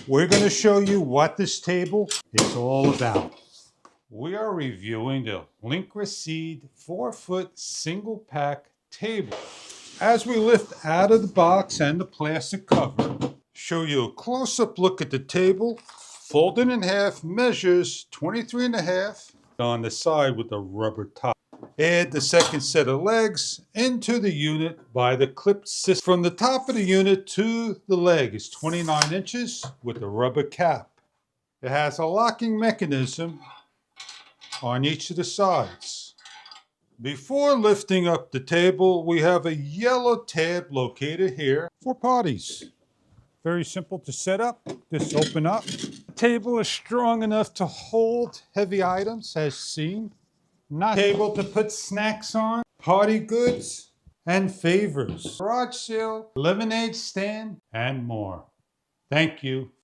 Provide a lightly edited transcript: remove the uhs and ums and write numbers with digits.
We're going to show you what this table is all about. We are reviewing the Linkriseed 4-foot single pack table. As we lift out of the box and the plastic cover, show you a close-up look at the table. Folded in half, measures 23.5 on the side with a rubber top. Add the second set of legs into the unit by the clipped system. From the top of the unit to the leg is 29 inches with a rubber cap. It has a locking mechanism on each of the sides. Before lifting up the table, we have a yellow tab located here for parties. Very simple to set up. Just open up. The table is strong enough to hold heavy items as seen. Not able to put snacks on, party goods, and favors. Garage sale, lemonade stand, and more. Thank you.